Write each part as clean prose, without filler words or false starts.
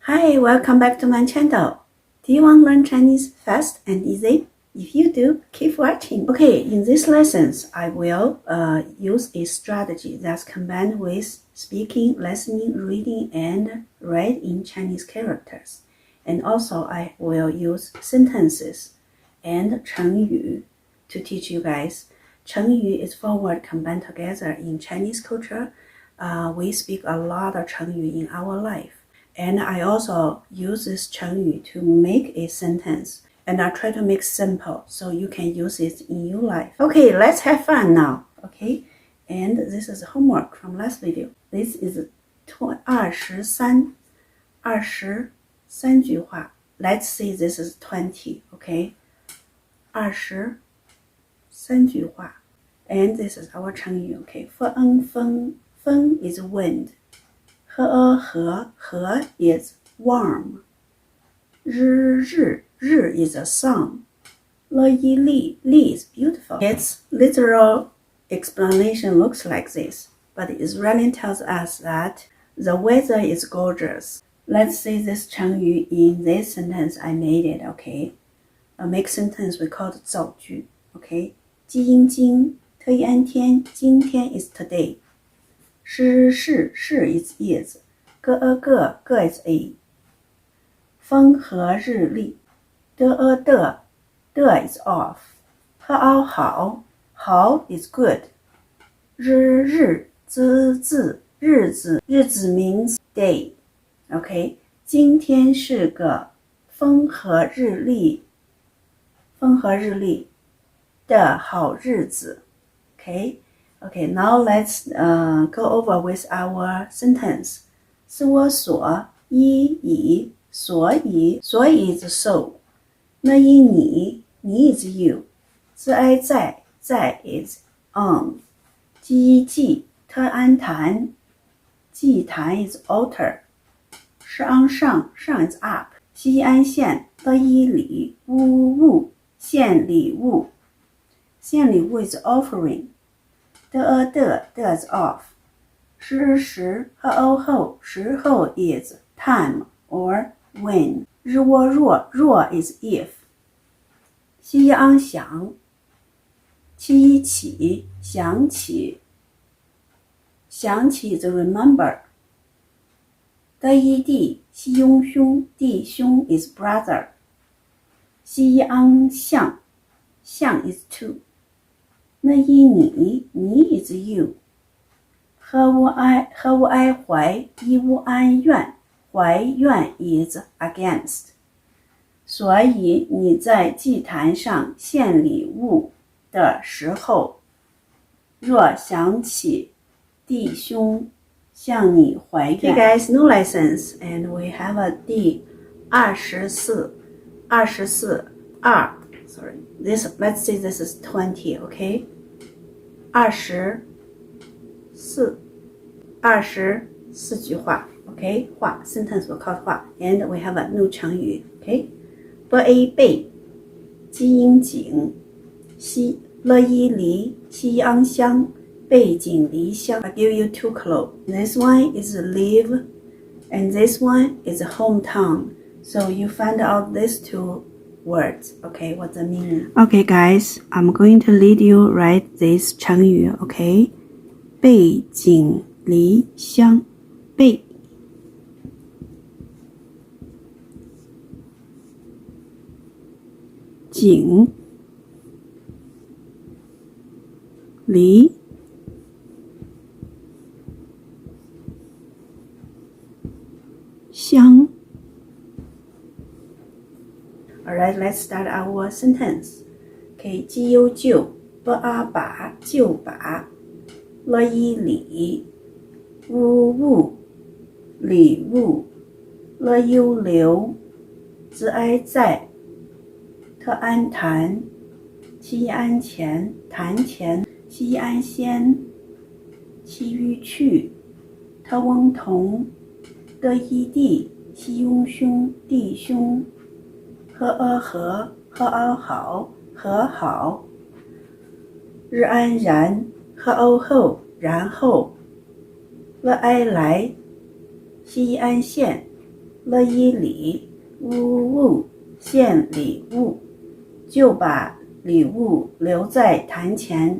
Hi, welcome back to my channel. Do you want to learn Chinese fast and easy? If you do, keep watching. Okay, in these lessons, I will use a strategy that's combined with speaking, listening, reading, and writing Chinese characters. And also, I will use sentences and 成语 to teach you guys. 成语 is four words combined together in Chinese culture. We speak a lot of 成语 in our life. And I also use this 成语 to make a sentence. And I try to make simple so you can use it in your life. Okay, let's have fun now. Okay, and this is homework from last video. This is 23句话. Let's say this is 20. Okay, 23句话. And this is our 成语. Okay, 风 is wind. 和 is warm. 日 is a sun. li is beautiful. Its literal explanation looks like this, but Israeli tells us that the weather is gorgeous. Let's say this 成语 in this sentence. I made it, okay? A mixed sentence we call it 造句, okay? 基因今特意安天今天 is today. 是 is is. 个is a. 风和日丽的 is off. 和好 is good. 日子 means day. Okay, 今天是个风和日丽的好日子. Okay, now let's go over with our sentence. 是我所以所以 is so. 那因你 is you. 自哀在 is on. 祭特安谈祭坛 is altar. 是昂上 is up. 西安县的一礼物献礼物 is offering. 的 is off. 时和后时候 is time or when. 日窝若 is if. 西昂想起想起 is remember. 的一弟西拥兄弟兄 is brother. 西昂向 is two. 那一你 is you. 和无哀怀一无安怨怀怨 is against. 所以你在祭坛上献礼物的时候，若想起弟兄向你怀怨。Okay guys, new lessons, and we have a 第24 sorry, let's say this is 20, okay? 24句话 okay? 话 sentence we call 话 and we have a new 成语 okay? 背基因景乐一离西安乡背井离乡 I give you two clues. This one is live and this one is hometown. So you find out these two words. Okay, what's the meaning? Okay guys, I'm going to lead you write this 成语 okay? 背井离乡背井离乡. Alright, let's start our sentence. Okay, 基优就把就把乐一礼物礼物乐优留自哀在特安谈西安前谈前西安先西域去特翁同的一弟西拥兄弟兄和好和好日安然和后然后乐哀来西安县了一礼，呜，献礼物，就把礼物留在坛前，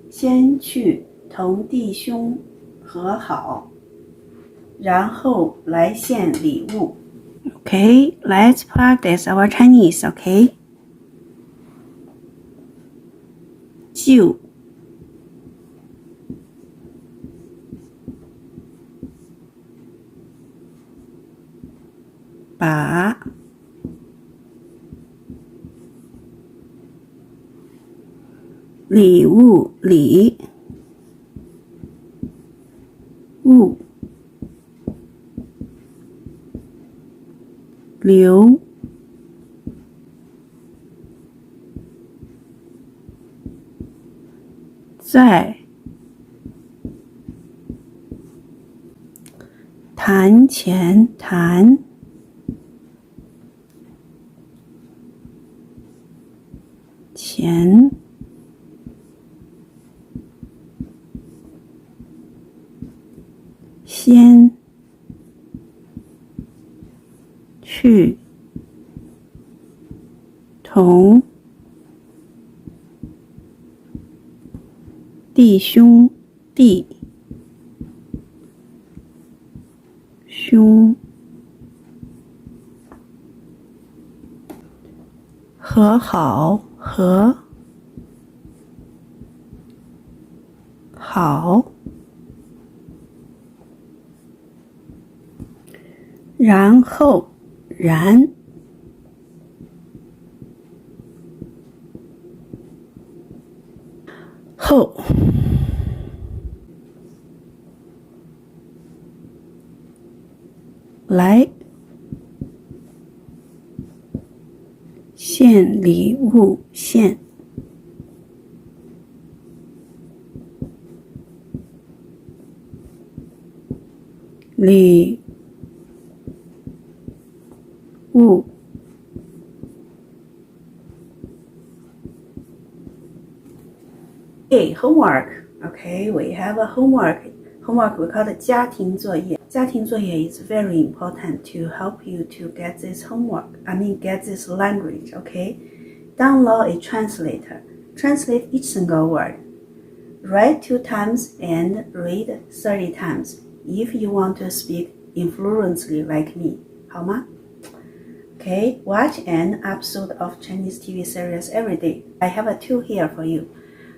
先去同弟兄和好，然后来献礼物。Okay, let's practice our Chinese, okay? 就把礼物里物留在坛前，坛前先去同弟兄和好然后来献礼物，献礼物。Okay, homework. Okay, we have a homework. Homework we call it 家庭作业。家庭作业 is very important to help you to get this homework. Get this language. Okay, download a translator. Translate each single word. Write 2 times and read 30 times. If you want to speak fluently like me, 好吗？ Okay, watch an episode of Chinese TV series every day. I have 2 here for you.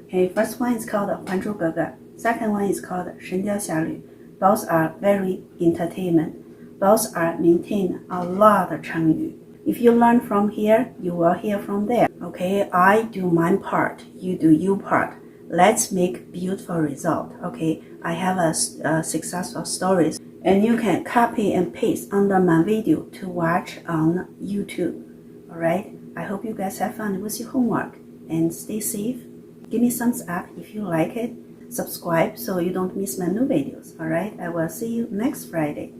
Okay, first one is called 还珠格格. Second one is called 神雕侠侣. Both are very entertainment. Both are maintain a lot of 成语. If you learn from here, you will hear from there. Okay, I do my part, you do your part. Let's make beautiful result. Okay, I have a successful stories, and you can copy and paste under my video to watch on YouTube. Alright, I hope you guys have fun with your homework and stay safe. Give me thumbs up if you like it. Subscribe so you don't miss my new videos. Alright, I will see you next Friday.